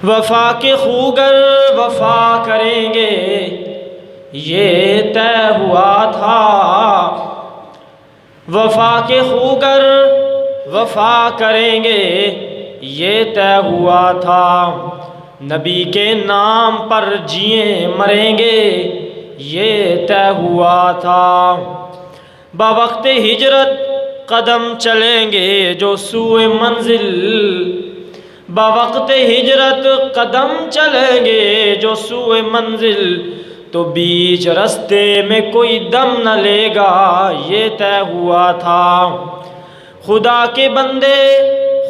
وفا کے خوگر وفا کریں گے یہ طے ہوا تھا، وفا کے خوگر وفا کریں گے یہ طے ہوا تھا، نبی کے نام پر جیے مریں گے یہ طے ہوا تھا، بوقت ہجرت قدم چلیں گے جو سوئے منزل، بوقت ہجرت قدم چلیں گے جو سوئے منزل، تو بیچ رستے میں کوئی دم نہ لے گا یہ طے ہوا تھا، خدا کے بندے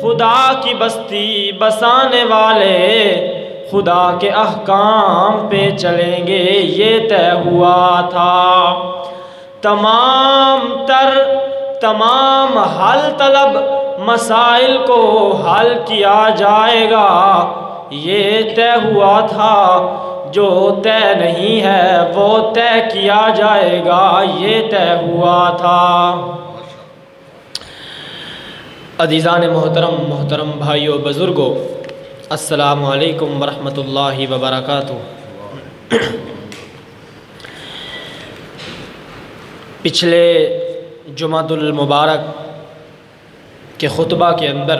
خدا کی بستی بسانے والے خدا کے احکام پہ چلیں گے یہ طے ہوا تھا، تمام حل طلب مسائل کو حل کیا جائے گا یہ طے ہوا تھا، جو طے نہیں ہے وہ طے کیا جائے گا یہ طے ہوا تھا۔ عزیزان محترم بھائیو بزرگوں، السلام علیکم ورحمۃ اللہ وبرکاتہ۔ پچھلے جمعۃ المبارک کے خطبہ کے اندر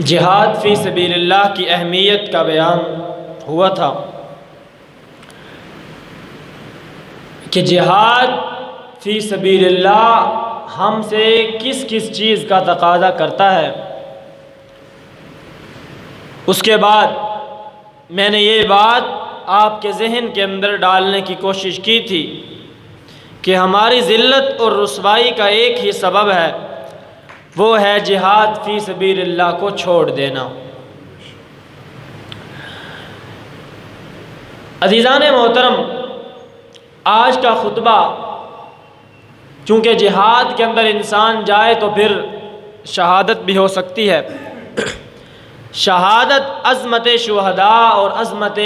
جہاد فی سبیل اللہ کی اہمیت کا بیان ہوا تھا کہ جہاد فی سبیل اللہ ہم سے کس کس چیز کا تقاضا کرتا ہے۔ اس کے بعد میں نے یہ بات آپ کے ذہن کے اندر ڈالنے کی کوشش کی تھی کہ ہماری ذلت اور رسوائی کا ایک ہی سبب ہے، وہ ہے جہاد فی سبیل اللہ کو چھوڑ دینا۔ عزیزان محترم، آج کا خطبہ چونکہ جہاد کے اندر انسان جائے تو پھر شہادت بھی ہو سکتی ہے، شہادت عظمت شہداء اور عظمت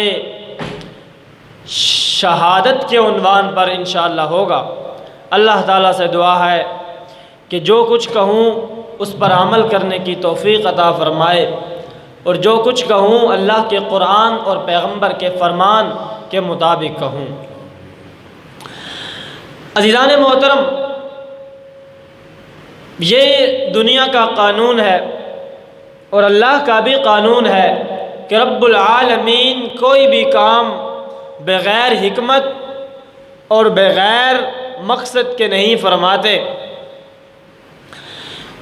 شہادت کے عنوان پر انشاءاللہ ہوگا۔ اللہ تعالیٰ سے دعا ہے کہ جو کچھ کہوں اس پر عمل کرنے کی توفیق عطا فرمائے، اور جو کچھ کہوں اللہ کے قرآن اور پیغمبر کے فرمان کے مطابق کہوں۔ عزیزان محترم، یہ دنیا کا قانون ہے اور اللہ کا بھی قانون ہے کہ رب العالمین کوئی بھی کام بغیر حکمت اور بغیر مقصد کے نہیں فرماتے۔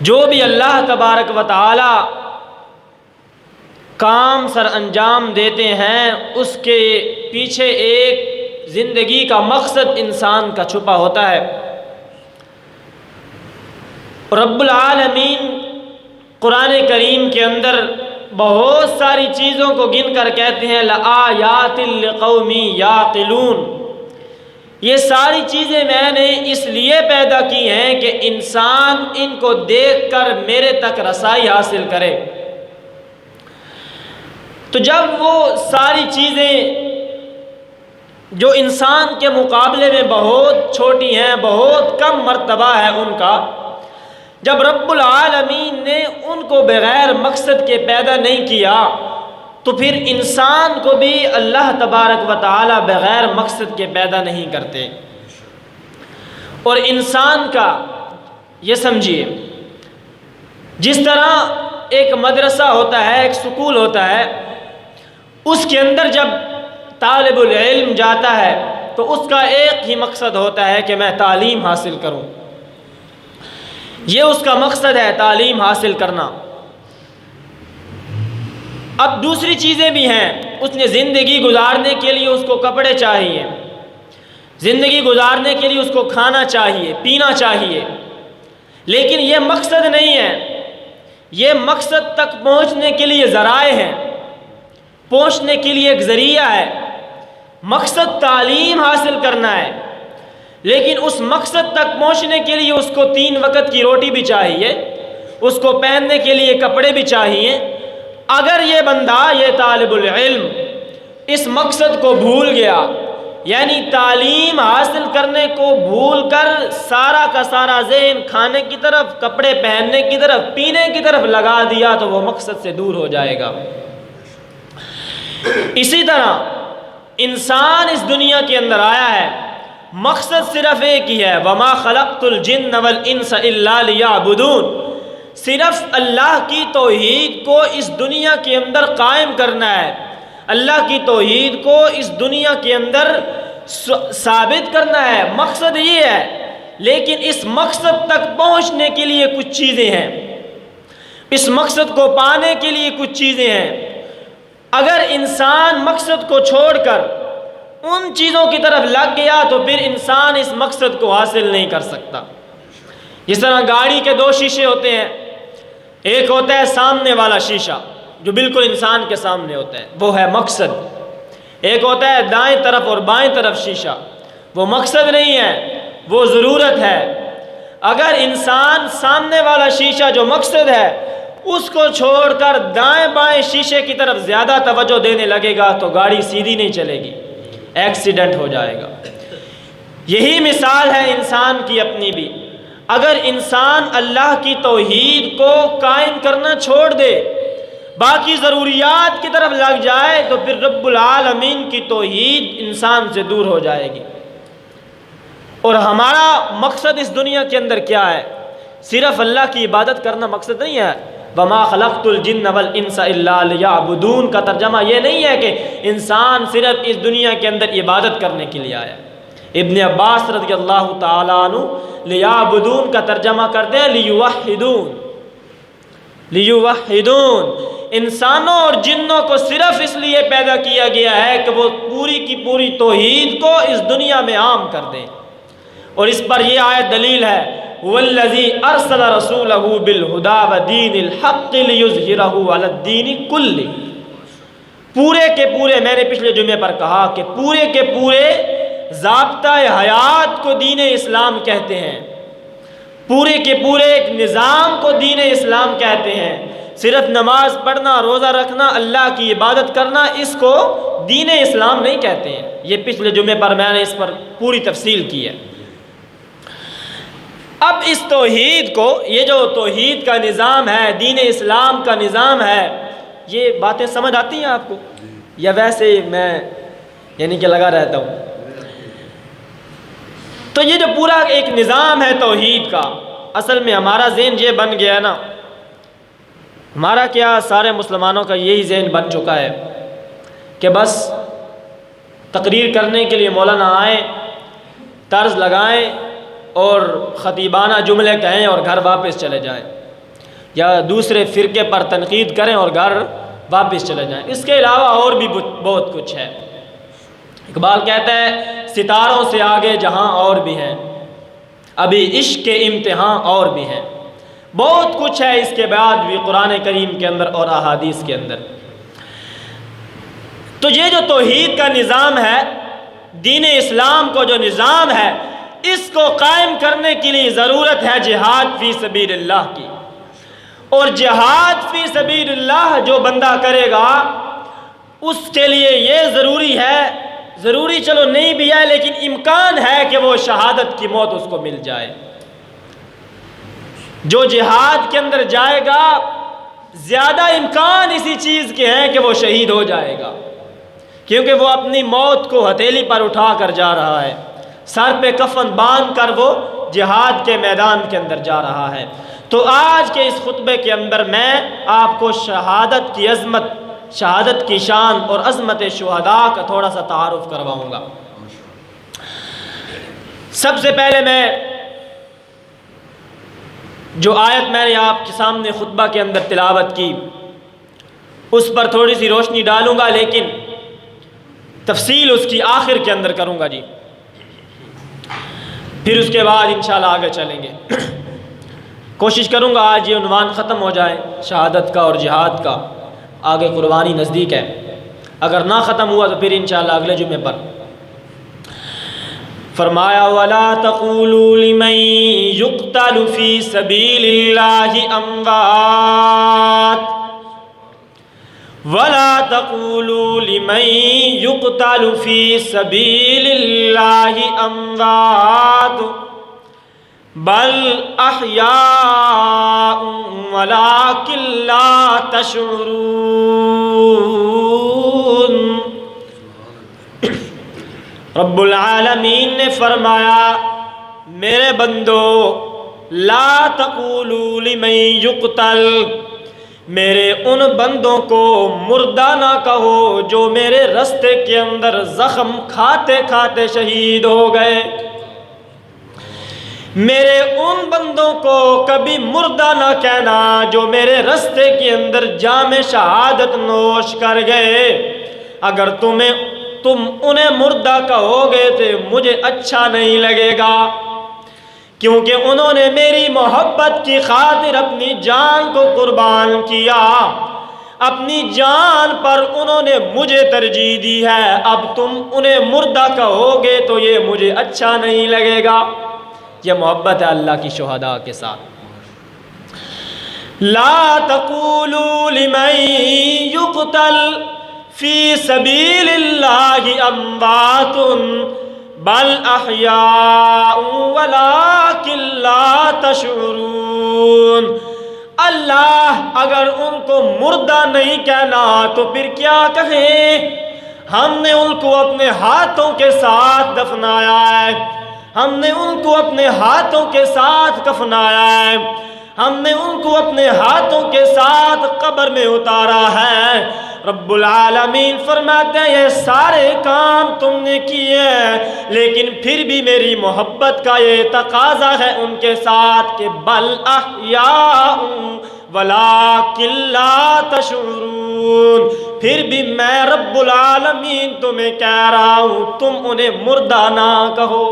جو بھی اللہ تبارک و تعالی کام سر انجام دیتے ہیں اس کے پیچھے ایک زندگی کا مقصد انسان کا چھپا ہوتا ہے۔ رب العالمین قرآن کریم کے اندر بہت ساری چیزوں کو گن کر کہتے ہیں لآیات لقوم یعقلون، یہ ساری چیزیں میں نے اس لیے پیدا کی ہیں کہ انسان ان کو دیکھ کر میرے تک رسائی حاصل کرے۔ تو جب وہ ساری چیزیں جو انسان کے مقابلے میں بہت چھوٹی ہیں، بہت کم مرتبہ ہے ان کا، جب رب العالمین نے ان کو بغیر مقصد کے پیدا نہیں کیا تو پھر انسان کو بھی اللہ تبارک و تعالی بغیر مقصد کے پیدا نہیں کرتے۔ اور انسان کا یہ سمجھیے، جس طرح ایک مدرسہ ہوتا ہے، ایک سکول ہوتا ہے، اس کے اندر جب طالب العلم جاتا ہے تو اس کا ایک ہی مقصد ہوتا ہے کہ میں تعلیم حاصل کروں، یہ اس کا مقصد ہے، تعلیم حاصل کرنا۔ اب دوسری چیزیں بھی ہیں، اس نے زندگی گزارنے کے لیے اس کو کپڑے چاہیے، زندگی گزارنے کے لیے اس کو کھانا چاہیے، پینا چاہیے، لیکن یہ مقصد نہیں ہے، یہ مقصد تک پہنچنے کے لیے ذرائع ہیں، پہنچنے کے لیے ایک ذریعہ ہے۔ مقصد تعلیم حاصل کرنا ہے، لیکن اس مقصد تک پہنچنے کے لیے اس کو 3 وقت کی روٹی بھی چاہیے، اس کو پہننے کے لیے کپڑے بھی چاہیے۔ اگر یہ بندہ، یہ طالب العلم اس مقصد کو بھول گیا، یعنی تعلیم حاصل کرنے کو بھول کر سارا کا سارا ذہن کھانے کی طرف، کپڑے پہننے کی طرف، پینے کی طرف لگا دیا تو وہ مقصد سے دور ہو جائے گا۔ اسی طرح انسان اس دنیا کے اندر آیا ہے، مقصد صرف ایک ہی ہے، وَمَا خَلَقْتُ الْجِنَّ وَالْإِنسَ إِلَّا لِيَعْبُدُونَ، صرف اللہ کی توحید کو اس دنیا کے اندر قائم کرنا ہے، اللہ کی توحید کو اس دنیا کے اندر ثابت کرنا ہے، مقصد یہ ہے۔ لیکن اس مقصد تک پہنچنے کے لیے کچھ چیزیں ہیں، اس مقصد کو پانے کے لیے کچھ چیزیں ہیں۔ اگر انسان مقصد کو چھوڑ کر ان چیزوں کی طرف لگ گیا تو پھر انسان اس مقصد کو حاصل نہیں کر سکتا۔ جس طرح گاڑی کے دو شیشے ہوتے ہیں، ایک ہوتا ہے سامنے والا شیشہ جو بالکل انسان کے سامنے ہوتا ہے، وہ ہے مقصد، ایک ہوتا ہے دائیں طرف اور بائیں طرف شیشہ، وہ مقصد نہیں ہے، وہ ضرورت ہے۔ اگر انسان سامنے والا شیشہ جو مقصد ہے اس کو چھوڑ کر دائیں بائیں شیشے کی طرف زیادہ توجہ دینے لگے گا تو گاڑی سیدھی نہیں چلے گی، ایکسیڈنٹ ہو جائے گا۔ یہی مثال ہے انسان کی اپنی بھی۔ اگر انسان اللہ کی توحید کو قائم کرنا چھوڑ دے، باقی ضروریات کی طرف لگ جائے تو پھر رب العالمین کی توحید انسان سے دور ہو جائے گی۔ اور ہمارا مقصد اس دنیا کے اندر کیا ہے؟ صرف اللہ کی عبادت کرنا مقصد نہیں ہے۔ وَمَا خَلَقْتُ الْجِنَّ وَالْإِنسَ إِلَّا لِيَعْبُدُونَ کا ترجمہ یہ نہیں ہے کہ انسان صرف اس دنیا کے اندر عبادت کرنے کے لیے آیا۔ ابن عباس رضی اللہ تعالیٰ عنہ لیعبدون کا ترجمہ کرتے ہیں لیوحدون، لیوحدون، انسانوں اور جنوں کو صرف اس لیے پیدا کیا گیا ہے کہ وہ پوری کی پوری توحید کو اس دنیا میں عام کر دیں۔ اور اس پر یہ آیت دلیل ہے، وَالَّذِي أَرْسَلَ رَسُولَهُ بِالْهُدَى وَدِينِ الْحَقِّ لِيُظْهِرَهُ عَلَى الدِّينِ كُلِّهِ، پورے کے پورے، میں نے پچھلے جمعے پر کہا کہ پورے کے پورے ضابطہ حیات کو دین اسلام کہتے ہیں، پورے کے پورے ایک نظام کو دین اسلام کہتے ہیں۔ صرف نماز پڑھنا، روزہ رکھنا، اللہ کی عبادت کرنا، اس کو دین اسلام نہیں کہتے ہیں۔ یہ پچھلے جمعے پر میں نے اس پر پوری تفصیل کی ہے۔ اب اس توحید کو، یہ جو توحید کا نظام ہے، دین اسلام کا نظام ہے، یہ باتیں سمجھ آتی ہیں آپ کو یا ویسے میں یعنی کہ لگا رہتا ہوں؟ تو یہ جو پورا ایک نظام ہے توحید کا، اصل میں ہمارا ذہن یہ بن گیا ہے نا، ہمارا کیا سارے مسلمانوں کا یہی ذہن بن چکا ہے کہ بس تقریر کرنے کے لیے مولانا آئیں، طرز لگائیں اور خطیبانہ جملے کہیں اور گھر واپس چلے جائیں، یا دوسرے فرقے پر تنقید کریں اور گھر واپس چلے جائیں۔ اس کے علاوہ اور بھی بہت کچھ ہے۔ اقبال کہتا ہے، ستاروں سے آگے جہاں اور بھی ہیں، ابھی عشق کے امتحان اور بھی ہیں۔ بہت کچھ ہے اس کے بعد بھی قرآن کریم کے اندر اور احادیث کے اندر۔ تو یہ جو توحید کا نظام ہے، دین اسلام کو جو نظام ہے، اس کو قائم کرنے کے لیے ضرورت ہے جہاد فی سبیل اللہ کی۔ اور جہاد فی سبیل اللہ جو بندہ کرے گا اس کے لیے یہ ضروری ہے، ضروری چلو نہیں بھی ہے لیکن امکان ہے کہ وہ شہادت کی موت اس کو مل جائے۔ جو جہاد کے اندر جائے گا زیادہ امکان اسی چیز کے ہیں کہ وہ شہید ہو جائے گا، کیونکہ وہ اپنی موت کو ہتھیلی پر اٹھا کر جا رہا ہے، سر پہ کفن باندھ کر وہ جہاد کے میدان کے اندر جا رہا ہے۔ تو آج کے اس خطبے کے اندر میں آپ کو شہادت کی عظمت، شہادت کی شان اور عظمت شہداء کا تھوڑا سا تعارف کرواؤں گا۔ سب سے پہلے میں جو آیت میں نے آپ کے سامنے خطبہ کے اندر تلاوت کی اس پر تھوڑی سی روشنی ڈالوں گا، لیکن تفصیل اس کی آخر کے اندر کروں گا جی، پھر اس کے بعد انشاءاللہ آگے چلیں گے۔ کوشش کروں گا آج یہ عنوان ختم ہو جائے شہادت کا اور جہاد کا، آگے قربانی نزدیک ہے، اگر نہ ختم ہوا تو پھر انشاءاللہ اگلے جمعے پر۔ فرمایا وَلَا تَقُولُوا لِمَن يُقْتَلُ فِي سَبِيلِ اللَّهِ أَمْوَاتٌ وَلَا تقولوا لمن يقتل في سبيل الله اموات بل احیاء ولکن لا تشعرون۔ رب العالمین نے فرمایا میرے بندو لا تقولوا لمن یقتل، میرے ان بندوں کو مردہ نہ کہو جو میرے رستے کے اندر زخم کھاتے کھاتے شہید ہو گئے، میرے ان بندوں کو کبھی مردہ نہ کہنا جو میرے رستے کے اندر جام شہادت نوش کر گئے۔ اگر تم انہیں مردہ کہو گے تو مجھے اچھا نہیں لگے گا، کیونکہ انہوں نے میری محبت کی خاطر اپنی جان کو قربان کیا، اپنی جان پر انہوں نے مجھے ترجیح دی ہے۔ اب تم انہیں مردہ کہو گے تو یہ مجھے اچھا نہیں لگے گا۔ یہ محبت ہے اللہ کی شہداء کے ساتھ۔ لا تقولوا لمن يقتل في سبيل الله اموات بل احیاء ولکن لا تشعرون۔ اللہ اگر ان کو مردہ نہیں کہنا تو پھر کیا کہیں؟ ہم نے ان کو اپنے ہاتھوں کے ساتھ دفنایا ہے، ہم نے ان کو اپنے ہاتھوں کے ساتھ کفنایا ہے، ہم نے ان کو اپنے ہاتھوں کے ساتھ قبر میں اتارا ہے۔ رب العالمین فرماتے ہیں یہ سارے کام تم نے کیے ہیں، لیکن پھر بھی میری محبت کا یہ تقاضا ہے ان کے ساتھ کہ بل احیاء ولکن لا تشعرون، پھر بھی میں رب العالمین تمہیں کہہ رہا ہوں تم انہیں مردہ نہ کہو۔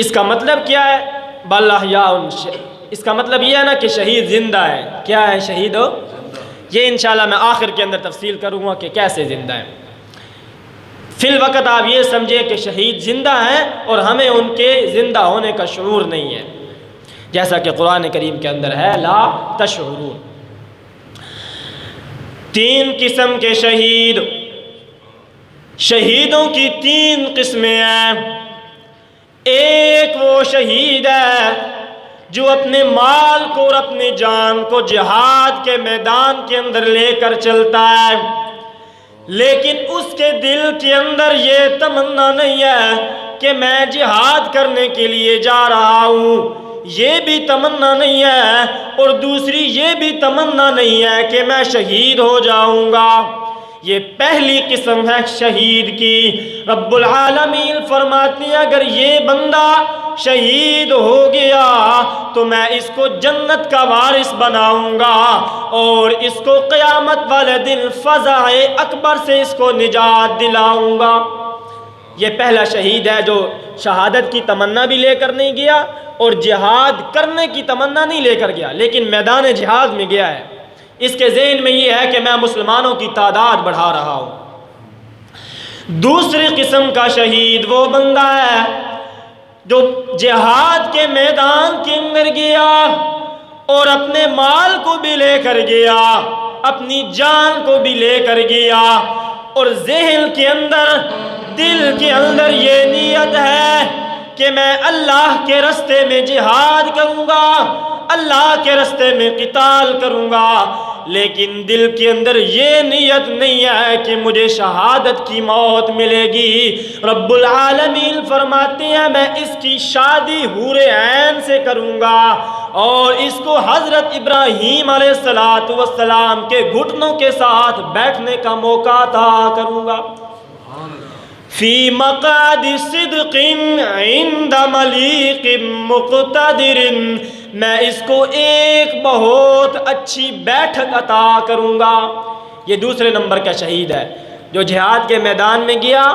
اس کا مطلب کیا ہے؟ بل احیاء، اس کا مطلب یہ ہے نا کہ شہید زندہ ہے۔ کیا ہے شہید ہو؟ یہ انشاءاللہ میں آخر کے اندر تفصیل کروں گا کہ کیسے زندہ ہیں۔ فی الوقت آپ یہ سمجھیں کہ شہید زندہ ہیں اور ہمیں ان کے زندہ ہونے کا شعور نہیں ہے، جیسا کہ قرآن کریم کے اندر ہے لا تشعرون۔ تین قسم کے شہید، شہیدوں کی تین قسمیں ہیں۔ ایک وہ شہید ہے جو اپنے مال کو اور اپنی جان کو جہاد کے میدان کے اندر لے کر چلتا ہے، لیکن اس کے دل کے اندر یہ تمنا نہیں ہے کہ میں جہاد کرنے کے لیے جا رہا ہوں، یہ بھی تمنا نہیں ہے، اور دوسری یہ بھی تمنا نہیں ہے کہ میں شہید ہو جاؤں گا۔ یہ پہلی قسم ہے شہید کی۔ رب العالمین فرماتے ہیں اگر یہ بندہ شہید ہو گیا تو میں اس کو جنت کا وارث بناؤں گا اور اس کو قیامت والے دن فزع اکبر سے اس کو نجات دلاؤں گا۔ یہ پہلا شہید ہے جو شہادت کی تمنا بھی لے کر نہیں گیا اور جہاد کرنے کی تمنا نہیں لے کر گیا، لیکن میدان جہاد میں گیا ہے۔ اس کے ذہن میں یہ ہے کہ میں مسلمانوں کی تعداد بڑھا رہا ہوں۔ دوسری قسم کا شہید وہ بندہ ہے جو جہاد کے میدان کے اندر گیا اور اپنے مال کو بھی لے کر گیا، اپنی جان کو بھی لے کر گیا، اور ذہن کے اندر دل کے اندر یہ نیت ہے کہ میں اللہ کے راستے میں جہاد کروں گا، اللہ کے راستے میں قتال کروں گا، لیکن دل کے اندر یہ نیت نہیں ہے کہ مجھے شہادت کی موت ملے گی۔ رب العالمین فرماتے ہیں میں اس کی شادی حور عین سے کروں گا اور اس کو حضرت ابراہیم علیہ السلام کے گھٹنوں کے ساتھ بیٹھنے کا موقع عطا کروں گا۔ فی مقعد صدق عند ملیق مقتدر، میں اس کو ایک بہت اچھی بیٹھک عطا کروں گا۔ یہ دوسرے نمبر کا شہید ہے جو جہاد کے میدان میں گیا،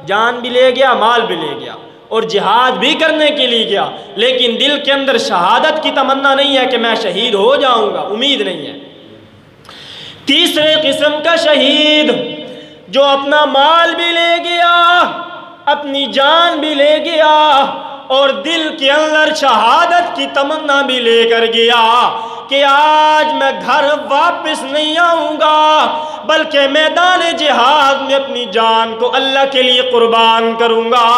جان بھی لے گیا، مال بھی لے گیا اور جہاد بھی کرنے کے لیے گیا، لیکن دل کے اندر شہادت کی تمنا نہیں ہے کہ میں شہید ہو جاؤں گا، امید نہیں ہے۔ تیسرے قسم کا شہید جو اپنا مال بھی لے گیا، اپنی جان بھی لے گیا اور دل کے اندر شہادت کی تمنا بھی لے کر گیا کہ آج میں گھر واپس نہیں آؤں گا، بلکہ میدان جہاد میں اپنی جان کو اللہ کے لیے قربان کروں گا،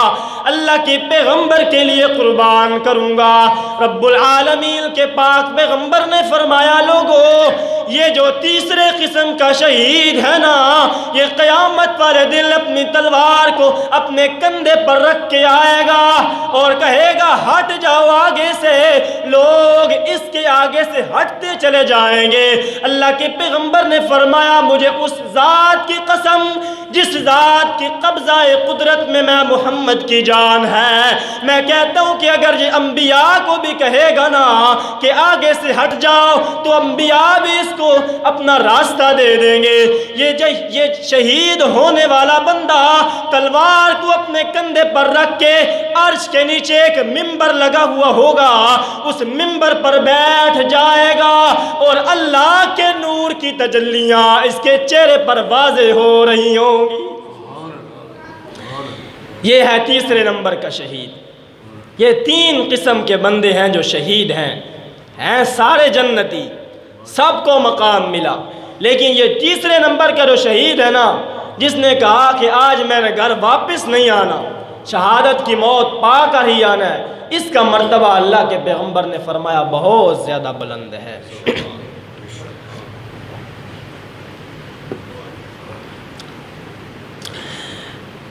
اللہ کے پیغمبر کے لیے قربان کروں گا۔ رب العالمین کے پاک پیغمبر نے فرمایا، لوگو یہ جو تیسرے قسم کا شہید ہے نا، یہ قیامت والے دن اپنی تلوار کو اپنے کندھے پر رکھ کے آئے گا اور کہے گا ہٹ جاؤ آگے سے، لوگ اس کے آگے سے ہٹتے چلے جائیں گے۔ اللہ کے پیغمبر نے فرمایا، مجھے اس ذات کی قسم جس ذات کی قبضہ قدرت میں محمد کی جان ہے، میں کہتا ہوں کہ اگر یہ انبیاء کو بھی کہے گا نا کہ آگے سے ہٹ جاؤ، تو انبیاء بھی اس کو اپنا راستہ دے دیں گے۔ یہ شہید ہونے والا بندہ تلوار کو اپنے کندھے پر رکھ کے عرش کے نیچے ایک ممبر لگا ہوا ہوگا، اس ممبر پر بیٹھ جائے گا اور اللہ کے نور کی تجلیاں اس کے چہرے پر واضح ہو رہی ہوں گی۔ یہ ہے تیسرے نمبر کا شہید۔ یہ 3 قسم کے بندے ہیں جو شہید ہیں سارے جنتی، سب کو مقام ملا، لیکن یہ تیسرے نمبر کا جو شہید ہے نا، جس نے کہا کہ آج میرے گھر واپس نہیں آنا، شہادت کی موت پا کر ہی آنا ہے، اس کا مرتبہ اللہ کے پیغمبر نے فرمایا بہت زیادہ بلند ہے۔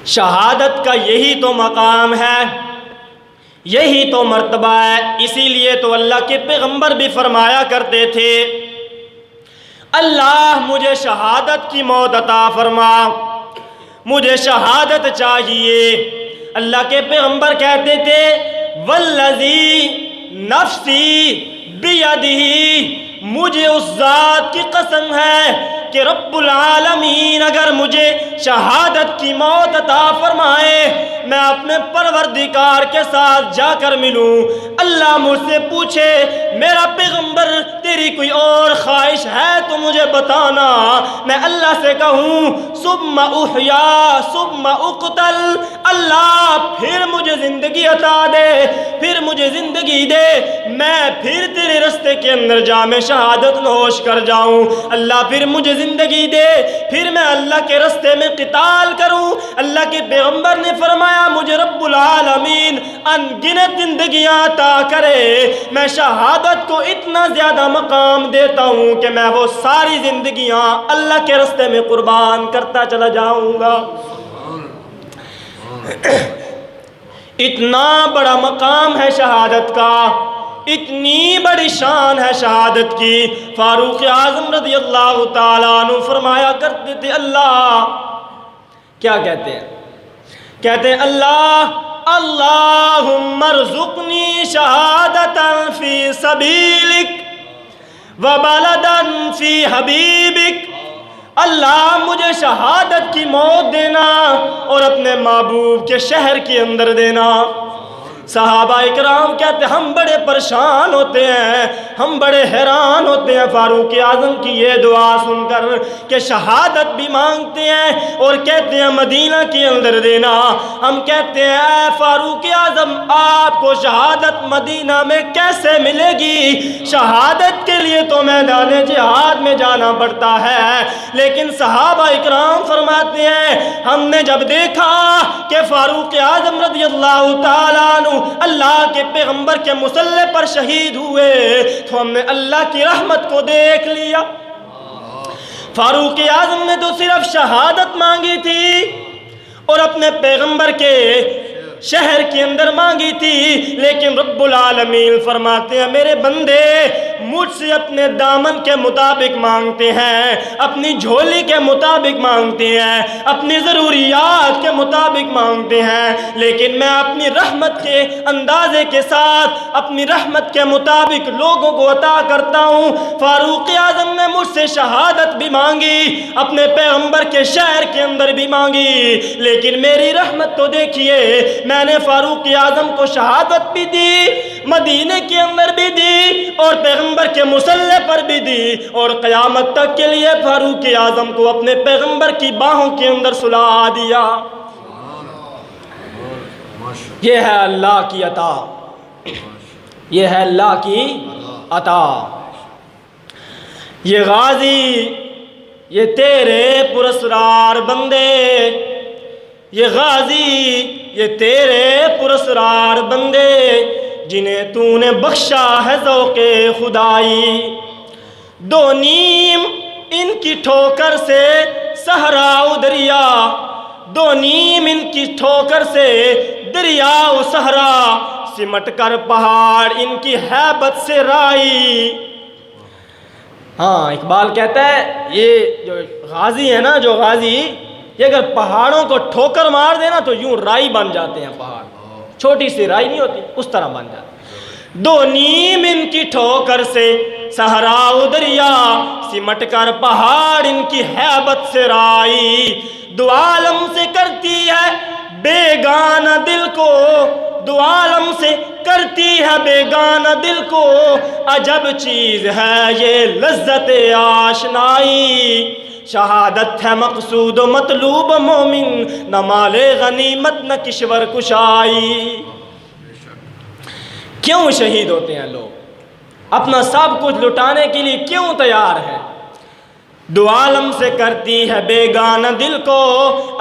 شہادت کا یہی تو مقام ہے، یہی تو مرتبہ ہے، اسی لیے تو اللہ کے پیغمبر بھی فرمایا کرتے تھے، اللہ مجھے شہادت کی موت عطا فرما، مجھے شہادت چاہیے۔ اللہ کے پیغمبر کہتے تھے، والذی نفسی بیدہ، مجھے اس ذات کی قسم ہے کہ رب العالمین اگر مجھے شہادت کی موت عطا فرمائے، میں اپنے پروردگار کے ساتھ جا کر ملوں، اللہ مجھ سے پوچھے میرا پیغمبر تیری کوئی اور خواہش ہے تو مجھے بتانا، میں اللہ سے کہوں ثم احیا ثم اقتل، اللہ پھر مجھے زندگی عطا دے، پھر مجھے زندگی دے، میں پھر تیرے رستے کے اندر جام شہادت نوش کر جاؤں، اللہ پھر مجھے زندگی دے، پھر میں اللہ کے رستے میں قتال کروں۔ اللہ کے پیغمبر نے فرمایا، مجھے رب العالمین ان گنت زندگیاں عطا کرے، میں شہادت کو اتنا زیادہ مقام دیتا ہوں کہ میں وہ ساری زندگیاں اللہ کے رستے میں قربان کرتا چلا جاؤں گا۔ اتنا بڑا مقام ہے شہادت کا، اتنی بڑی شان ہے شہادت کی۔ فاروق اعظم رضی اللہ تعالیٰ عنہ فرمایا کرتے تھے، اللہ کیا کہتے ہیں؟ کہتے ہیں اللہ اللہم ارزقنی شہادتا فی سبیلک وبلدا فی حبیبک، اللہ مجھے شہادت کی موت دینا اور اپنے محبوب کے شہر کے اندر دینا۔ صحابہ اکرام کہتے ہیں ہم بڑے پریشان ہوتے ہیں، ہم بڑے حیران ہوتے ہیں فاروق اعظم کی یہ دعا سن کر کہ شہادت بھی مانگتے ہیں اور کہتے ہیں مدینہ کے اندر دینا۔ ہم کہتے ہیں اے فاروق اعظم، آپ کو شہادت مدینہ میں کیسے ملے گی؟ شہادت کے لیے تو میدان جہاد میں جانا پڑتا ہے۔ لیکن صحابہ اکرام فرماتے ہیں ہم نے جب دیکھا کہ فاروق اعظم رضی اللہ تعالیٰ عنہ اللہ کے پیغمبر کے مسلح پر شہید ہوئے تو ہم نے اللہ کی رحمت کو دیکھ لیا۔ فاروق اعظم نے تو صرف شہادت مانگی تھی اور اپنے پیغمبر کے شہر کے اندر مانگی تھی، لیکن رب العالمین فرماتے ہیں میرے بندے مجھ سے اپنے دامن کے مطابق مانگتے ہیں، اپنی جھولی کے مطابق مانگتے ہیں، اپنی ضروریات کے مطابق مانگتے ہیں، لیکن میں اپنی رحمت کے اندازے کے ساتھ اپنی رحمت کے مطابق لوگوں کو عطا کرتا ہوں۔ فاروق اعظم نے مجھ سے شہادت بھی مانگی، اپنے پیغمبر کے شہر کے اندر بھی مانگی، لیکن میری رحمت تو دیکھیے، میں نے فاروق اعظم کو شہادت بھی دی، مدینے کے اندر بھی دی اور پیغمبر کے مسلح پر بھی دی، اور قیامت تک کے لیے فاروق اعظم کو اپنے پیغمبر کی باہوں کے اندر سلا دیا۔ یہ ہے اللہ کی عطا، یہ ہے اللہ کی عطا۔ یہ غازی یہ تیرے پراسرار بندے، یہ غازی یہ تیرے پراسرار بندے، جنہیں تو نے بخشا ہے ذوق خدائی۔ دو نیم ان کی ٹھوکر سے صحرا و دریا، دو نیم ان کی ٹھوکر سے دریا و صحرا، سمٹ کر پہاڑ ان کی ہیبت سے رائی۔ ہاں اقبال کہتا ہے یہ جو غازی ہے نا، جو غازی یہ اگر پہاڑوں کو ٹھوکر مار دے نا تو یوں رائی بن جاتے ہیں پہاڑ، چھوٹی سی رائی نہیں ہوتی اس طرح بن جاتے۔ دو نیم ان کی ٹھوکر سے صحرا و دریا، سمٹ کر پہاڑ ان کی ہیبت سے رائی۔ دو عالم سے کرتی ہے بیگانہ دل کو، دو عالم سے کرتی ہے بیگانہ دل کو، عجب چیز ہے یہ لذت آشنائی۔ شہادت ہے مقصود و مطلوب مومن، نہ مال غنیمت نہ کشور کشائی۔ کیوں شہید ہوتے ہیں لوگ؟ اپنا سب کچھ لٹانے کے لیے کیوں تیار ہیں؟ دو عالم سے کرتی ہے بیگانہ دل کو،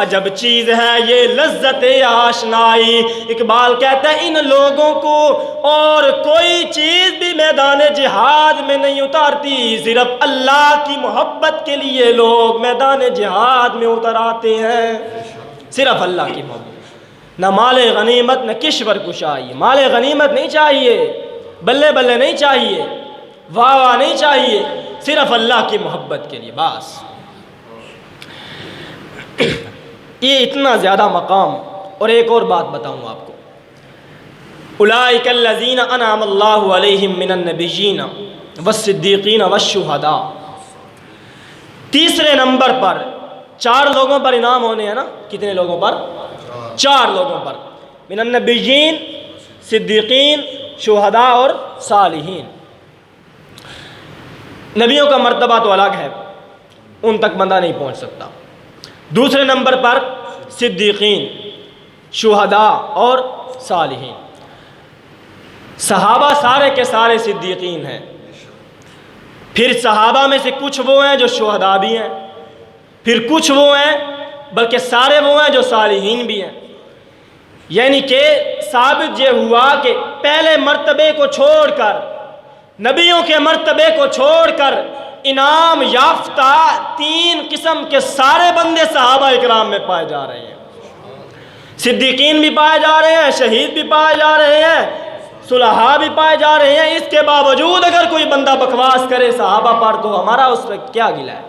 عجب چیز ہے یہ لذت آشنائی۔ اقبال کہتا ہے ان لوگوں کو اور کوئی چیز بھی میدان جہاد میں نہیں اتارتی، صرف اللہ کی محبت کے لیے لوگ میدان جہاد میں اتر آتے ہیں، صرف اللہ کی محبت۔ نہ مال غنیمت نہ کشور کشائی، مال غنیمت نہیں چاہیے، بلے بلے نہیں چاہیے، واہ واہ نہیں چاہیے، صرف اللہ کی محبت کے لیے بس۔ یہ اتنا زیادہ مقام۔ اور ایک اور بات بتاؤں آپ کو، اولئک الذین انعم اللہ علیہم من النبیین والصدیقین والشہداء۔ تیسرے نمبر پر 4 لوگوں پر انعام ہونے ہیں نا، کتنے لوگوں پر؟ 4 لوگوں پر، من النبیین، صدیقین، شہداء اور صالحین۔ نبیوں کا مرتبہ تو الگ ہے، ان تک بندہ نہیں پہنچ سکتا۔ دوسرے نمبر پر صدیقین، شہداء اور صالحین۔ صحابہ سارے کے سارے صدیقین ہیں، پھر صحابہ میں سے کچھ وہ ہیں جو شہداء بھی ہیں، پھر کچھ وہ ہیں بلکہ سارے وہ ہیں جو صالحین بھی ہیں۔ یعنی کہ ثابت یہ ہوا کہ پہلے مرتبے کو چھوڑ کر، نبیوں کے مرتبے کو چھوڑ کر، انعام یافتہ 3 قسم کے سارے بندے صحابہ اکرام میں پائے جا رہے ہیں۔ صدیقین بھی پائے جا رہے ہیں، شہید بھی پائے جا رہے ہیں، صلحاء بھی پائے جا رہے ہیں۔ اس کے باوجود اگر کوئی بندہ بکواس کرے صحابہ پر تو ہمارا اس سے کیا گلہ ہے؟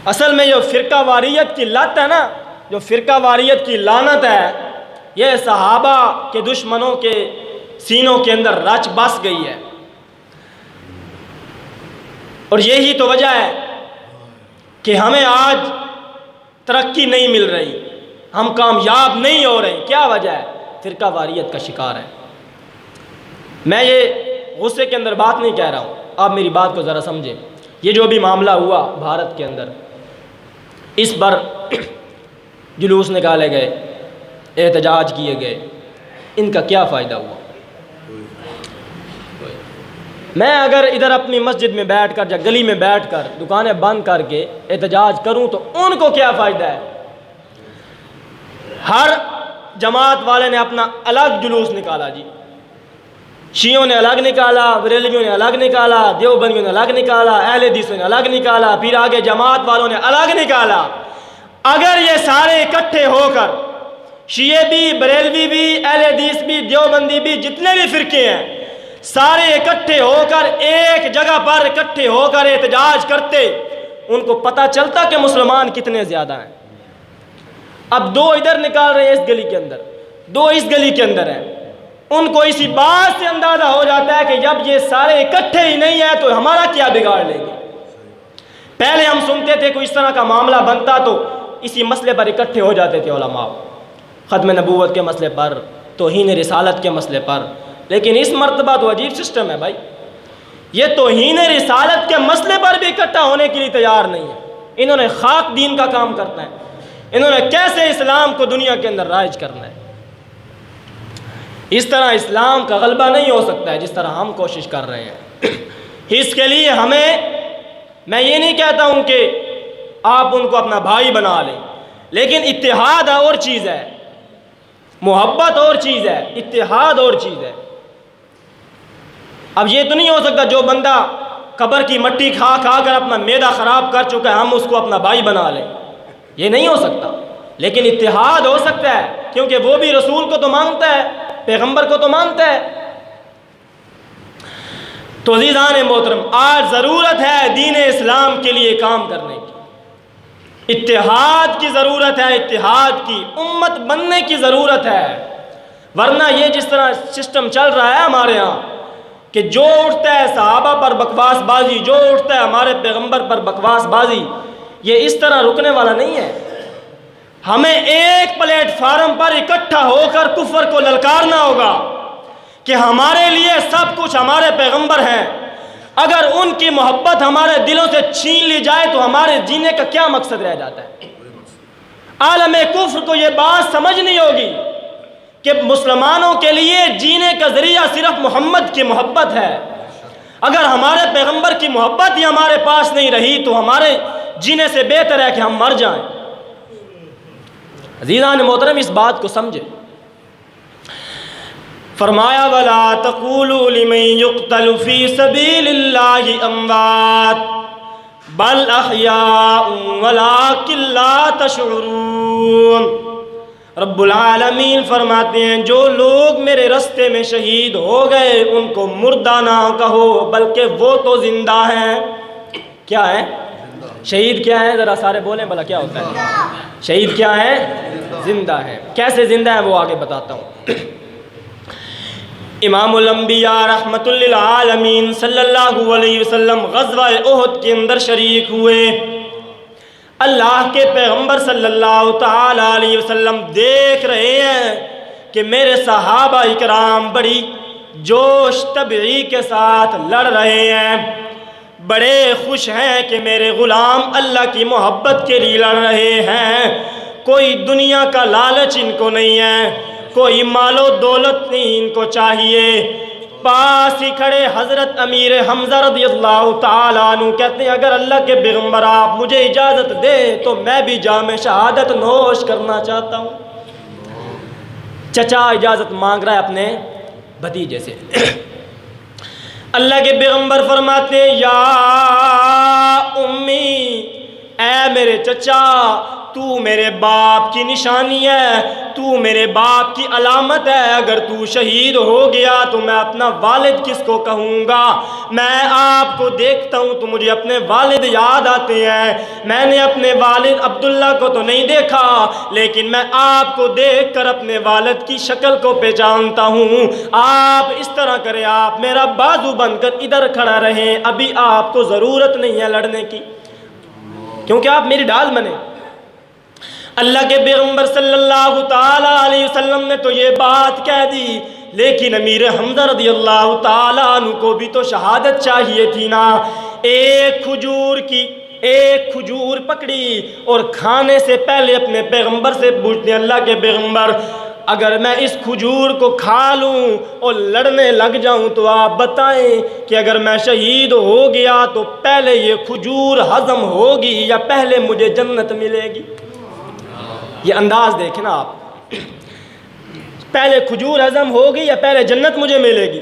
اصل میں جو فرقہ واریت کی لت ہے نا، جو فرقہ واریت کی لعنت ہے، یہ صحابہ کے دشمنوں کے سینوں کے اندر رچ بس گئی ہے۔ اور یہی تو وجہ ہے کہ ہمیں آج ترقی نہیں مل رہی، ہم کامیاب نہیں ہو رہے۔ کیا وجہ ہے؟ فرقہ واریت کا شکار ہے۔ میں یہ غصے کے اندر بات نہیں کہہ رہا ہوں، آپ میری بات کو ذرا سمجھیں۔ یہ جو بھی معاملہ ہوا بھارت کے اندر، اس پر جلوس نکالے گئے، احتجاج کیے گئے، ان کا کیا فائدہ ہوا؟ میں اگر ادھر اپنی مسجد میں بیٹھ کر یا گلی میں بیٹھ کر دکانیں بند کر کے احتجاج کروں تو ان کو کیا فائدہ ہے؟ ہر جماعت والے نے اپنا الگ جلوس نکالا جی، شیعوں نے الگ نکالا، بریلویوں نے الگ نکالا، دیوبندیوں نے الگ نکالا، اہل حدیثوں نے الگ نکالا، پھر آگے جماعت والوں نے الگ نکالا۔ اگر یہ سارے اکٹھے ہو کر، شیعہ بھی، بریلوی بھی، اہل حدیث بھی، دیوبندی بھی، جتنے بھی فرقے ہیں، سارے اکٹھے ہو کر ایک جگہ پر اکٹھے ہو کر احتجاج کرتے، ان کو پتہ چلتا کہ مسلمان کتنے زیادہ ہیں۔ اب 2 ادھر نکال رہے ہیں اس گلی کے اندر، 2 اس گلی کے اندر ہیں، ان کو اسی بات سے اندازہ ہو جاتا ہے کہ جب یہ سارے اکٹھے ہی نہیں ہیں تو ہمارا کیا بگاڑ لیں گے۔ پہلے ہم سنتے تھے کوئی اس طرح کا معاملہ بنتا تو اسی مسئلے پر اکٹھے ہو جاتے تھے علماء، ختم نبوت کے مسئلے پر، توہین رسالت کے مسئلے پر۔ لیکن اس مرتبہ تو عجیب سسٹم ہے بھائی، یہ توہین رسالت کے مسئلے پر بھی اکٹھا ہونے کے لیے تیار نہیں ہے۔ انہوں نے خاک دین کا کام کرنا ہے، انہوں نے کیسے اسلام کو دنیا کے اندر رائج کرنا ہے۔ اس طرح اسلام کا غلبہ نہیں ہو سکتا ہے جس طرح ہم کوشش کر رہے ہیں۔ اس کے لیے میں یہ نہیں کہتا ہوں کہ آپ ان کو اپنا بھائی بنا لیں، لیکن اتحاد اور چیز ہے، محبت اور چیز ہے، اتحاد اور چیز ہے۔ اب یہ تو نہیں ہو سکتا جو بندہ قبر کی مٹی کھا کھا کر اپنا معدہ خراب کر چکا ہے ہم اس کو اپنا بھائی بنا لیں، یہ نہیں ہو سکتا، لیکن اتحاد ہو سکتا ہے، کیونکہ وہ بھی رسول کو تو مانتا ہے، پیغمبر کو تو مانتا ہے۔ تو عزیزان محترم، آج ضرورت ہے دین اسلام کے لیے کام کرنے کی، اتحاد کی ضرورت ہے، اتحاد کی، امت بننے کی ضرورت ہے، ورنہ یہ جس طرح سسٹم چل رہا ہے ہمارے ہاں کہ جو اٹھتا ہے صحابہ پر بکواس بازی، جو اٹھتا ہے ہمارے پیغمبر پر بکواس بازی، یہ اس طرح رکنے والا نہیں ہے۔ ہمیں ایک پلیٹ فارم پر اکٹھا ہو کر کفر کو للکارنا ہوگا کہ ہمارے لیے سب کچھ ہمارے پیغمبر ہیں، اگر ان کی محبت ہمارے دلوں سے چھین لی جائے تو ہمارے جینے کا کیا مقصد رہ جاتا ہے؟ عالم کفر کو یہ بات سمجھ نہیں ہوگی کہ مسلمانوں کے لیے جینے کا ذریعہ صرف محمد کی محبت ہے۔ اگر ہمارے پیغمبر کی محبت ہی ہمارے پاس نہیں رہی تو ہمارے جینے سے بہتر ہے کہ ہم مر جائیں۔ عزیزان محترم، اس بات کو سمجھے۔ فرمایا وَلَا تَقُولُوا لِمَن يُقْتَلُ فِي سَبِيلِ اللَّهِ أَمْوَاتٌ بَلْ أَحْيَاءٌ وَلَٰكِن لَّا تَشْعُرُونَ۔ رب العالمین فرماتے ہیں جو لوگ میرے رستے میں شہید ہو گئے ان کو مردہ نہ کہو، بلکہ وہ تو زندہ ہیں۔ کیا ہے شہید؟ کیا ہے؟ ذرا سارے بولیں بھلا کیا ہوتا ہے شہید؟ کیا ہے؟ زندہ ہے۔ کیسے زندہ ہے وہ آگے بتاتا ہوں۔ امام الانبیاء رحمت للعالمین صلی اللہ علیہ وسلم غزوہ احد کے اندر شریک ہوئے۔ اللہ کے پیغمبر صلی اللہ تعالی علیہ وسلم دیکھ رہے ہیں کہ میرے صحابہ اکرام بڑی جوش طبعی کے ساتھ لڑ رہے ہیں، بڑے خوش ہیں کہ میرے غلام اللہ کی محبت کے لیے لڑ رہے ہیں، کوئی دنیا کا لالچ ان کو نہیں ہے، کوئی مال و دولت نہیں ان کو چاہیے۔ پاس ہی کھڑے حضرت امیر حمزہ رضی اللہ تعالیٰ عنہ کہتے ہیں اگر اللہ کے پیغمبر آپ مجھے اجازت دیں تو میں بھی جام شہادت نوش کرنا چاہتا ہوں۔ چچا اجازت مانگ رہا ہے اپنے بھتیجے سے۔ اللہ کے پیغمبر فرماتے ہیں یا امی، اے میرے چچا، تو میرے باپ کی نشانی ہے، تو میرے باپ کی علامت ہے، اگر تو شہید ہو گیا تو میں اپنا والد کس کو کہوں گا؟ میں آپ کو دیکھتا ہوں تو مجھے اپنے والد یاد آتے ہیں، میں نے اپنے والد عبداللہ کو تو نہیں دیکھا لیکن میں آپ کو دیکھ کر اپنے والد کی شکل کو پہچانتا ہوں۔ آپ اس طرح کریں، آپ میرا بازو بن کر ادھر کھڑا رہیں، ابھی آپ کو ضرورت نہیں ہے لڑنے کی کیونکہ آپ میری ڈال بنے۔ اللہ کے پیغمبر صلی اللہ تعالی علیہ وسلم نے تو یہ بات کہہ دی، لیکن امیر حمزہ رضی اللہ تعالیٰ عنہ کو بھی تو شہادت چاہیے تھی نا۔ ایک کھجور پکڑی اور کھانے سے پہلے اپنے پیغمبر سے پوچھتے ہیں اللہ کے پیغمبر اگر میں اس کھجور کو کھا لوں اور لڑنے لگ جاؤں تو آپ بتائیں کہ اگر میں شہید ہو گیا تو پہلے یہ کھجور ہضم ہوگی یا پہلے مجھے جنت ملے گی؟ یہ انداز دیکھیں نا آپ، پہلے کھجور ہضم ہوگی یا پہلے جنت مجھے ملے گی؟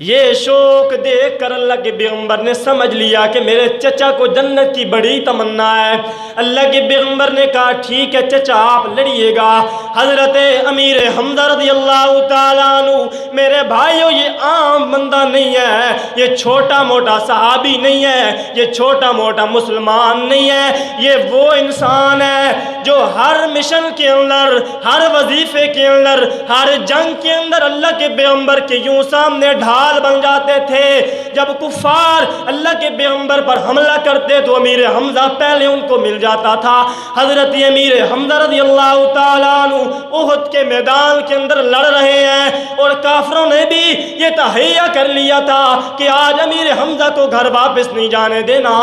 یہ شوق دیکھ کر اللہ کے پیغمبر نے سمجھ لیا کہ میرے چچا کو جنت کی بڑی تمنا ہے۔ اللہ کے پیغمبر نے کہا ٹھیک ہے چچا آپ لڑیے گا۔ حضرت امیر حمزہ رضی اللہ تعالیٰ عنہ، میرے بھائیوں یہ عام بندہ نہیں ہے، یہ چھوٹا موٹا صحابی نہیں ہے، یہ چھوٹا موٹا مسلمان نہیں ہے، یہ وہ انسان ہے جو ہر مشن کے اندر، ہر وظیفے کے اندر، ہر جنگ کے اندر اللہ کے پیغمبر کے یوں سامنے ڈھال بن جاتے تھے۔ جب کفار اللہ کے پیغمبر پر حملہ کرتے تو امیر حمزہ پہلے ان کو مل جاتا تھا۔ حضرت امیر حمزہ رضی اللہ تعالیٰ عنہ احد کے میدان کے اندر لڑ رہے ہیں اور کافروں نے بھی یہ تہیہ کر لیا تھا کہ آج امیر حمزہ کو گھر واپس نہیں جانے دینا۔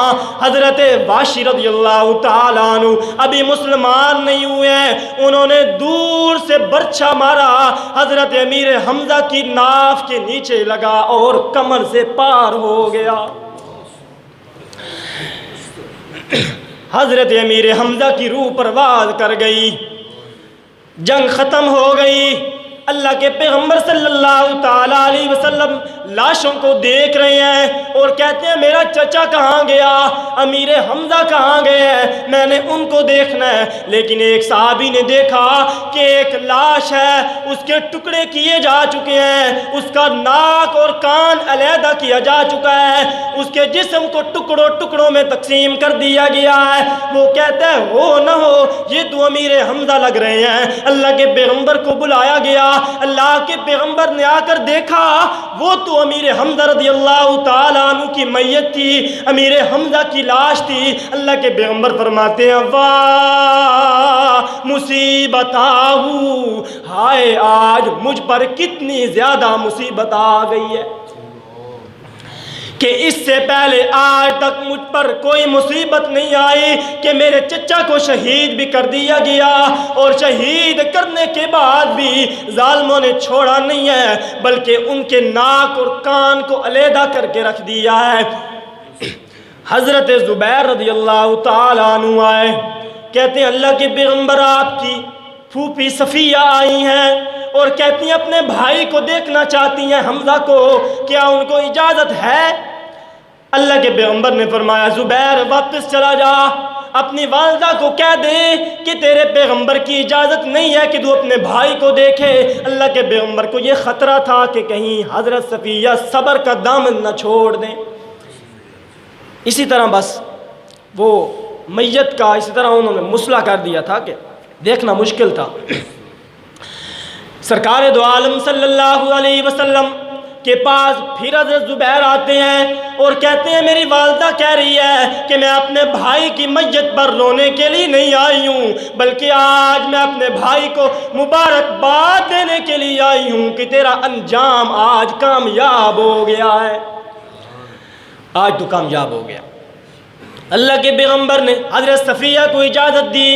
حضرت واشی رضی اللہ تعالیٰ عنہ ابھی مسلمان نہیں ہوئے ہیں، انہوں نے دور سے برچھا مارا، حضرت امیر حمزہ کی ناف کے نیچے لگا لگا اور کمر سے پار ہو گیا۔ حضرت امیر حمزہ کی روح پرواز کر گئی، جنگ ختم ہو گئی۔ اللہ کے پیغمبر صلی اللہ تعالیٰ علیہ وسلم لاشوں کو دیکھ رہے ہیں اور کہتے ہیں میرا چچا کہاں گیا، امیر حمزہ کہاں گئے ہیں، میں نے ان کو دیکھنا ہے۔ لیکن ایک صحابی نے دیکھا کہ ایک لاش ہے، اس کے ٹکڑے کیے جا چکے ہیں، اس کا ناک اور کان علیحدہ کیا جا چکا ہے، اس کے جسم کو ٹکڑوں ٹکڑوں میں تقسیم کر دیا گیا ہے۔ وہ کہتا ہے ہو نہ ہو یہ تو امیر حمزہ لگ رہے ہیں۔ اللہ کے پیغمبر کو بلایا گیا، اللہ کے پیغمبر نے آ کر دیکھا وہ تو امیر حمزہ رضی اللہ تعالیٰ عنہ کی میت تھی، امیر حمزہ کی لاش تھی۔ اللہ کے پیغمبر فرماتے ہیں واہ مصیبت آہو، ہائے آج مجھ پر کتنی زیادہ مصیبت آ گئی ہے کہ اس سے پہلے آج تک مجھ پر کوئی مصیبت نہیں آئی کہ میرے چچا کو شہید بھی کر دیا گیا، اور شہید کرنے کے بعد بھی ظالموں نے چھوڑا نہیں ہے بلکہ ان کے ناک اور کان کو علیحدہ کر کے رکھ دیا ہے۔ حضرت زبیر رضی اللہ تعالیٰ عنہ آئے، کہتے ہیں اللہ کے پیغمبر آپ کی پھوپھی صفیہ آئی ہیں اور کہتی ہیں اپنے بھائی کو دیکھنا چاہتی ہیں حمزہ کو، کیا ان کو اجازت ہے؟ اللہ کے پیغمبر نے فرمایا زبیر واپس چلا جا، اپنی والدہ کو کہہ دے کہ تیرے پیغمبر کی اجازت نہیں ہے کہ تو اپنے بھائی کو دیکھے۔ اللہ کے پیغمبر کو یہ خطرہ تھا کہ کہیں حضرت صفیہ صبر کا دامن نہ چھوڑ دیں۔ اسی طرح بس وہ میت کا اسی طرح انہوں نے مسئلہ کر دیا تھا کہ دیکھنا مشکل تھا۔ سرکار دو عالم صلی اللہ علیہ وسلم کے پاس پھر حضرت زبیر آتے ہیں اور کہتے ہیں میری والدہ کہہ رہی ہے کہ میں اپنے بھائی کی میت پر رونے کے لیے نہیں آئی ہوں بلکہ آج میں اپنے بھائی کو مبارکباد دینے کے لیے آئی ہوں کہ تیرا انجام آج کامیاب ہو گیا ہے، آج تو کامیاب ہو گیا۔ اللہ کے پیغمبر نے حضرت صفیہ کو اجازت دی،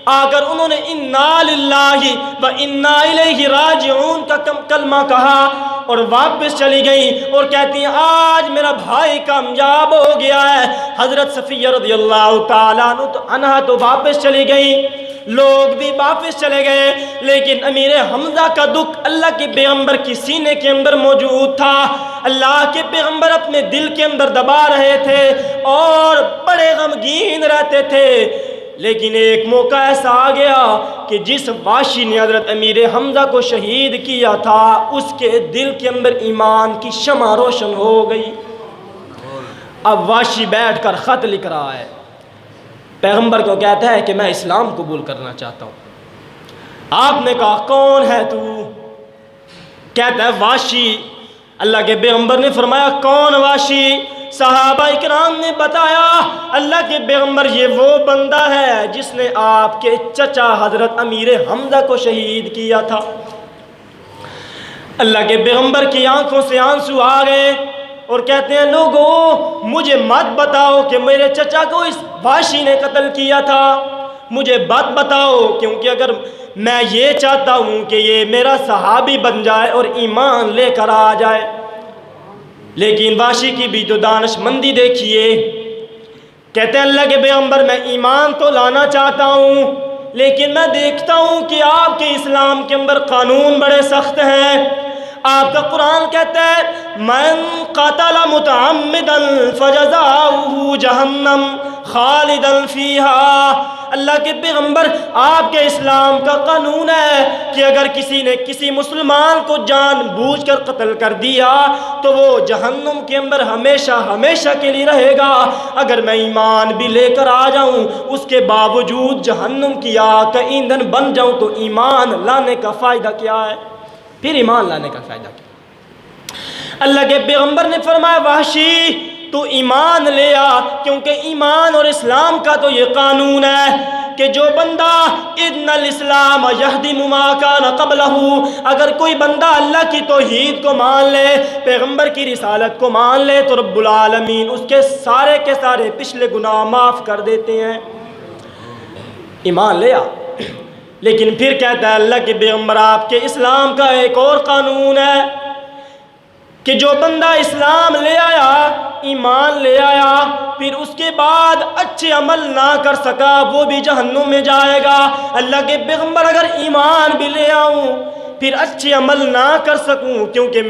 آ کر انہوں نے انا للہ و انا الیہ راجعون کا کلمہ کہا اور واپس چلی گئیں اور کہتی ہیں آج میرا بھائی کامیاب ہو گیا ہے۔ حضرت صفیہ رضی اللہ تعالیٰ عنہ تو واپس چلی گئیں، لوگ بھی واپس چلے گئے، لیکن امیر حمزہ کا دکھ اللہ کے پیغمبر کی سینے کے اندر موجود تھا۔ اللہ کے پیغمبر اپنے دل کے اندر دبا رہے تھے اور بڑے غمگین رہتے تھے، لیکن ایک موقع ایسا آ گیا کہ جس واشی نے حضرت امیر حمزہ کو شہید کیا تھا اس کے دل کے اندر ایمان کی شمع روشن ہو گئی۔ اب واشی بیٹھ کر خط لکھ رہا ہے، پیغمبر کو کہتا ہے کہ میں اسلام قبول کرنا چاہتا ہوں۔ آپ نے کہا کون ہے تو؟ کہتا ہے واشی۔ اللہ کے پیغمبر نے فرمایا کون واشی؟ صحابہ اکرام نے بتایا اللہ کے پیغمبر یہ وہ بندہ ہے جس نے آپ کے چچا حضرت امیر حمزہ کو شہید کیا تھا۔ اللہ کے پیغمبر کی آنکھوں سے آنسو آ گئے اور کہتے ہیں لوگوں مجھے مت بتاؤ کہ میرے چچا کو اس واشی نے قتل کیا تھا، مجھے بات بتاؤ، کیونکہ اگر میں یہ چاہتا ہوں کہ یہ میرا صحابی بن جائے اور ایمان لے کر آ جائے۔ لیکن واشی کی بھی تو دانش مندی دیکھیے، کہتے ہیں اللہ کے پیغمبر میں ایمان تو لانا چاہتا ہوں لیکن میں دیکھتا ہوں کہ آپ کے اسلام کے اندر قانون بڑے سخت ہیں۔ آپ کا قرآن کہتا ہے من قتل متعمدا فجزاؤہ جہنم خالدا فیہا۔ اللہ کے پیغمبر آپ کے اسلام کا قانون ہے کہ اگر کسی نے کسی مسلمان کو جان بوجھ کر قتل کر دیا تو وہ جہنم کے اندر ہمیشہ ہمیشہ کے لیے رہے گا۔ اگر میں ایمان بھی لے کر آ جاؤں اس کے باوجود جہنم کی آگ کا ایندھن بن جاؤں تو ایمان لانے کا فائدہ کیا ہے؟ پھر ایمان لانے کا فائدہ کیا؟ اللہ کے پیغمبر نے فرمایا وحشی تو ایمان لے آ، کیونکہ ایمان اور اسلام کا تو یہ قانون ہے کہ جو بندہ اِذْنَ الْإِسْلَامَ يَهْدِمُ مَا كَانَ قَبْلَهُ، اگر کوئی بندہ اللہ کی توحید کو مان لے، پیغمبر کی رسالت کو مان لے تو رب العالمین اس کے سارے پچھلے گناہ معاف کر دیتے ہیں۔ ایمان لے آ۔ لیکن پھر کہتا ہے اللہ کے پیغمبر آپ کے اسلام کا ایک اور قانون ہے کہ جو بندہ اسلام لے آیا، ایمان لے آیا، پھر اس کے بعد اچھے عمل نہ کر سکا، وہ بھی جہنم میں جائے گا۔ اللہ کے پیغمبر اگر ایمان بھی لے آؤں پھر اچھے عمل نہ کر سکوں، کیونکہ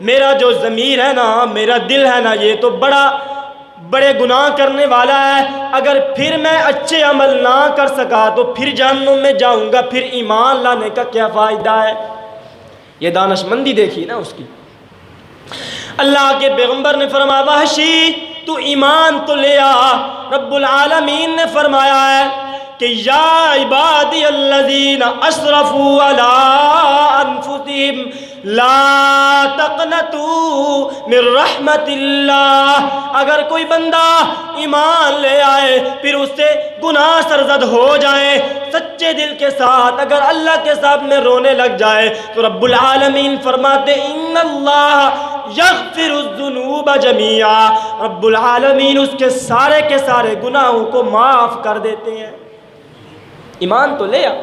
میرا جو ضمیر ہے نا، میرا دل ہے نا، یہ تو بڑے گناہ کرنے والا ہے، اگر پھر میں اچھے عمل نہ کر سکا تو پھر جہنم میں جاؤں گا، پھر ایمان لانے کا کیا فائدہ ہے؟ یہ دانش مندی دیکھی نا اس کی۔ اللہ کے پیغمبر نے فرمایا وحشی تو ایمان تو لے آ۔ رب العالمین نے فرمایا ہے کہ یا عبادی الذین اسرفوا علی انفسہم لا تقنطوا من رحمت اللہ۔ اگر کوئی بندہ ایمان لے آئے پھر اس سے گناہ سرزد ہو جائے، سچے دل کے ساتھ اگر اللہ کے سامنے رونے لگ جائے تو رب العالمین فرماتے ان اللہ یغفر الذنوب جمیعا، رب العالمین اس کے سارے گناہوں کو معاف کر دیتے ہیں۔ ایمان تو لے آ۔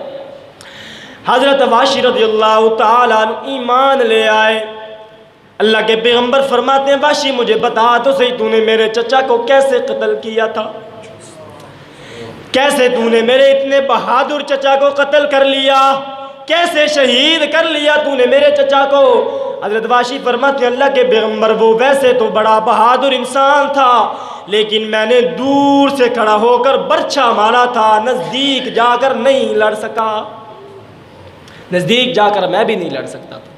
حضرت وحشی رضی اللہ تعالیٰ عنہ ایمان لے آئے۔ اللہ کے پیغمبر فرماتے ہیں وحشی مجھے بتا تو صحیح تو نے میرے چچا کو کیسے قتل کیا تھا؟ کیسے تو نے میرے اتنے بہادر چچا کو قتل کر لیا؟ کیسے شہید کر لیا تو نے میرے چچا کو؟ حضرت وحشی فرماتے ہیں اللہ کے پیغمبر وہ ویسے تو بڑا بہادر انسان تھا، لیکن میں نے دور سے کھڑا ہو کر برچھا مارا تھا، نزدیک جا کر نہیں لڑ سکا، نزدیک جا کر میں بھی نہیں لڑ سکتا تھا۔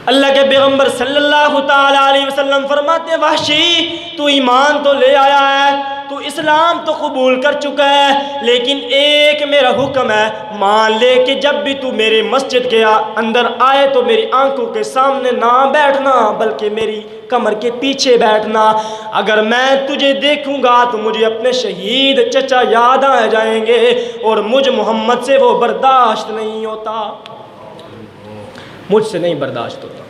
اللہ کے پیغمبر صلی اللہ تعالیٰ علیہ وسلم فرماتے ہیں وحشی تو ایمان تو لے آیا ہے، تو اسلام تو قبول کر چکا ہے، لیکن ایک میرا حکم ہے، مان لے کہ جب بھی تو میرے مسجد کے اندر آئے تو میری آنکھوں کے سامنے نہ بیٹھنا بلکہ میری کمر کے پیچھے بیٹھنا۔ اگر میں تجھے دیکھوں گا تو مجھے اپنے شہید چچا یاد آ جائیں گے اور مجھ محمد سے وہ برداشت نہیں ہوتا، مجھ سے نہیں برداشت ہوتا۔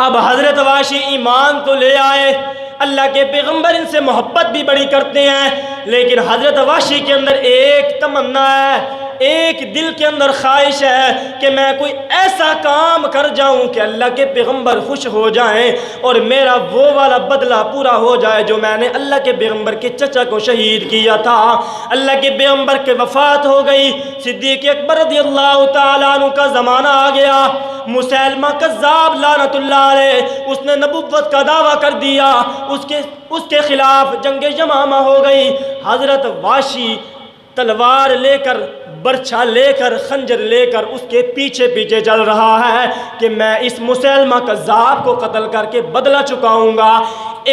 اب حضرت وحشی ایمان تو لے آئے، اللہ کے پیغمبر ان سے محبت بھی بڑی کرتے ہیں، لیکن حضرت وحشی کے اندر ایک تمنا ہے، ایک دل کے اندر خواہش ہے کہ میں کوئی ایسا کام کر جاؤں کہ اللہ کے پیغمبر خوش ہو جائیں اور میرا وہ والا بدلہ پورا ہو جائے جو میں نے اللہ کے پیغمبر کے چچا کو شہید کیا تھا۔ اللہ کے پیغمبر کے وفات ہو گئی، صدیق اکبر رضی اللہ تعالیٰ عنہ کا زمانہ آ گیا، مسیلمہ کذاب لعنت اللہ علیہ اس نے نبوت کا دعویٰ کر دیا، اس کے خلاف جنگ یمامہ ہو گئی۔ حضرت وحشی تلوار لے کر، برچھا لے کر، خنجر لے کر اس کے پیچھے چل رہا ہے کہ میں اس مسیلمہ کذاب کو قتل کر کے بدلہ چکاؤں گا۔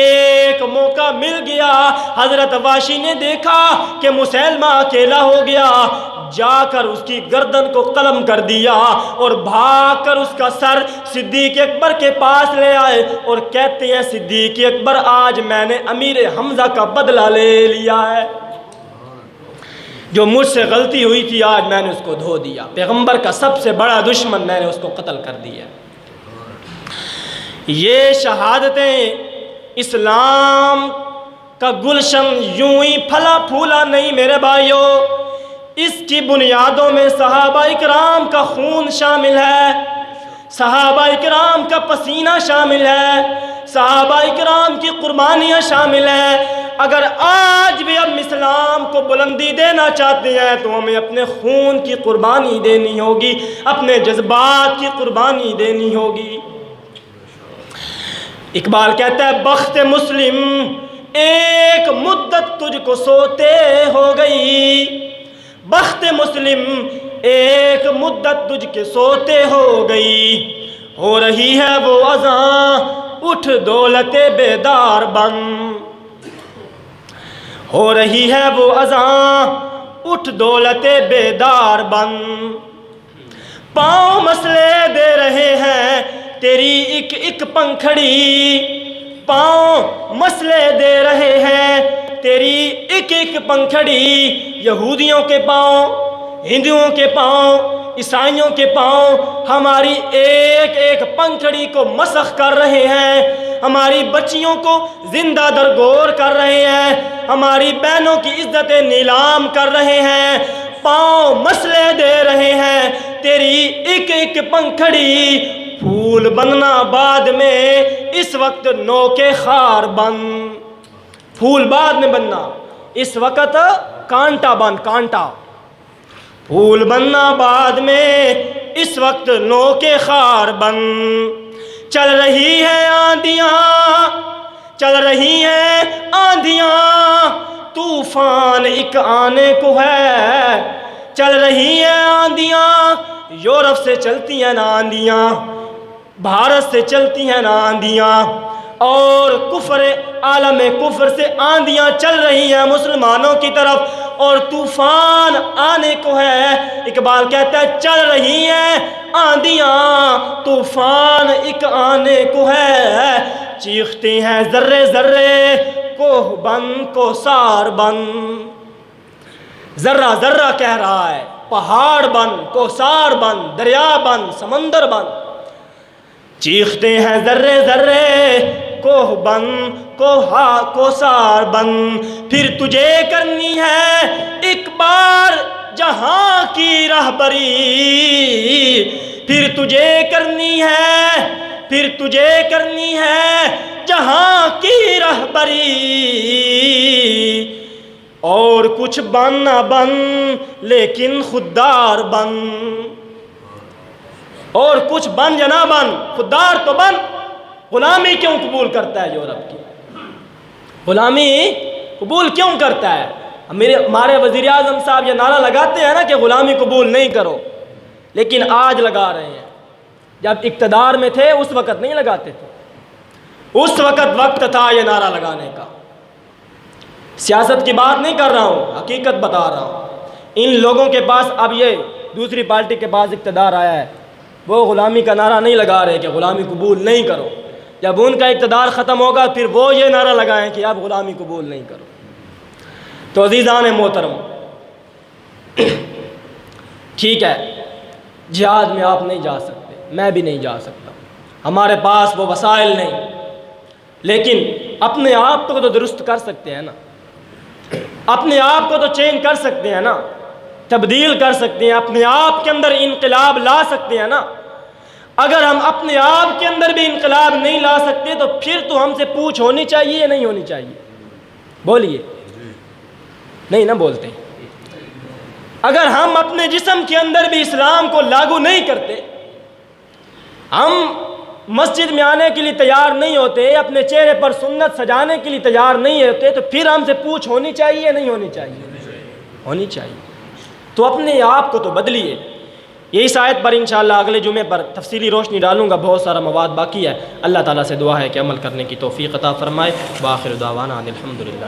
ایک موقع مل گیا، حضرت وحشی نے دیکھا کہ مسیلمہ اکیلا ہو گیا، جا کر اس کی گردن کو قلم کر دیا اور بھاگ کر اس کا سر صدیق اکبر کے پاس لے آئے اور کہتے ہیں صدیق اکبر آج میں نے امیر حمزہ کا بدلہ لے لیا ہے، جو مجھ سے غلطی ہوئی تھی آج میں نے اس کو دھو دیا، پیغمبر کا سب سے بڑا دشمن میں نے اس کو قتل کر دیا۔ یہ شہادتیں اسلام کا گلشن یوں ہی پھلا پھولا نہیں میرے بھائیوں، اس کی بنیادوں میں صحابہ اکرام کا خون شامل ہے، صحابہ اکرام کا پسینہ شامل ہے، صحابہ اکرام کی قربانیاں شامل ہیں۔ اگر آج بھی ہم اسلام کو بلندی دینا چاہتے ہیں تو ہمیں اپنے خون کی قربانی دینی ہوگی، اپنے جذبات کی قربانی دینی ہوگی۔ اقبال کہتا ہے بخت مسلم ایک مدت تجھ کو سوتے ہو گئی، بخت مسلم ایک مدت تجھ کے سوتے ہو گئی، ہو رہی ہے وہ اذاں اٹھ دولت بیدار بن، ہو رہی ہے وہ اذاں اٹھ دولت بیدار بن، پاؤں مسلے دے رہے ہیں تیری ایک ایک پنکھڑی، پاؤں مسلے دے رہے ہیں تیری ایک ایک پنکھڑی، یہودیوں کے پاؤں، ہندوؤں کے پاؤں، عیسائیوں کے پاؤں ہماری ایک ایک پنکھڑی کو مسخ کر رہے ہیں، ہماری بچیوں کو زندہ درگور کر رہے ہیں، ہماری بہنوں کی عزتیں نیلام کر رہے ہیں، پاؤں مسلے دے رہے ہیں تیری ایک ایک پنکھڑی پھول بننا بعد میں، اس وقت نوکے خار بن. پھول بعد میں بننا، اس وقت کانٹا بن، کانٹا. پھول بننا بعد میں، اس وقت نوکے خار بن. چل رہی ہے آندیاں، چل رہی ہیں آندیاں، طوفان ایک آنے کو ہے. چل رہی ہیں آندیاں، یورپ سے چلتی ہیں نا آندیاں، بھارت سے چلتی ہیں نا آندیاں، اور کفر، عالم کفر سے آندیاں چل رہی ہیں مسلمانوں کی طرف، اور طوفان آنے کو ہے. اقبال کہتا ہے چل رہی ہیں آندیاں، طوفان ایک آنے کو ہے. چیختے ہیں ذرے ذرے، کوہ بن کوثار بن. ذرہ ذرہ کہہ رہا ہے پہاڑ بن، کوثار بن، دریا بن، سمندر بن. چیختے ہیں ذرے ذرے، کوہ بن کوثار بن. پھر تجھے کرنی ہے ایک بار جہاں کی رہبری، پھر تجھے کرنی ہے، پھر تجھے کرنی ہے جہاں کی رہبری. اور کچھ بن نہ بن لیکن خوددار بن. اور کچھ بن یا نہ بن، خوددار تو بن. غلامی کیوں قبول کرتا ہے یورپ کی؟ غلامی قبول کیوں کرتا ہے؟ ہمارے وزیر اعظم صاحب یہ نعرہ لگاتے ہیں نا کہ غلامی قبول نہیں کرو، لیکن آج لگا رہے ہیں. جب اقتدار میں تھے اس وقت نہیں لگاتے تھے. اس وقت تھا یہ نعرہ لگانے کا. سیاست کی بات نہیں کر رہا ہوں، حقیقت بتا رہا ہوں. ان لوگوں کے پاس اب یہ دوسری پارٹی کے پاس اقتدار آیا ہے، وہ غلامی کا نعرہ نہیں لگا رہے کہ غلامی قبول نہیں کرو. جب ان کا اقتدار ختم ہوگا پھر وہ یہ نعرہ لگائیں کہ اب غلامی قبول نہیں کرو. تو عزیزان محترم، ٹھیک ہے جہاد میں آپ نہیں جا سکتے، میں بھی نہیں جا سکتا، ہمارے پاس وہ وسائل نہیں، لیکن اپنے آپ کو تو درست کر سکتے ہیں نا، اپنے آپ کو تو چینج کر سکتے ہیں نا، تبدیل کر سکتے ہیں، اپنے آپ کے اندر انقلاب لا سکتے ہیں نا. اگر ہم اپنے آپ کے اندر بھی انقلاب نہیں لا سکتے تو پھر تو ہم سے پوچھ ہونی چاہیے یا نہیں ہونی چاہیے؟ بولیے. نہیں نہ بولتے. اگر ہم اپنے جسم کے اندر بھی اسلام کو لاگو نہیں کرتے، ہم مسجد میں آنے کے لیے تیار نہیں ہوتے، اپنے چہرے پر سنت سجانے کے لیے تیار نہیں ہوتے، تو پھر ہم سے پوچھ ہونی چاہیے یا نہیں ہونی چاہیے؟ ہونی چاہیے. تو اپنے آپ کو تو بدلیے. یہی آیت پر انشاءاللہ اگلے جمعے پر تفصیلی روشنی ڈالوں گا، بہت سارا مواد باقی ہے. اللہ تعالیٰ سے دعا ہے کہ عمل کرنے کی توفیق عطا فرمائے. وآخر دعوانا ان الحمدللہ.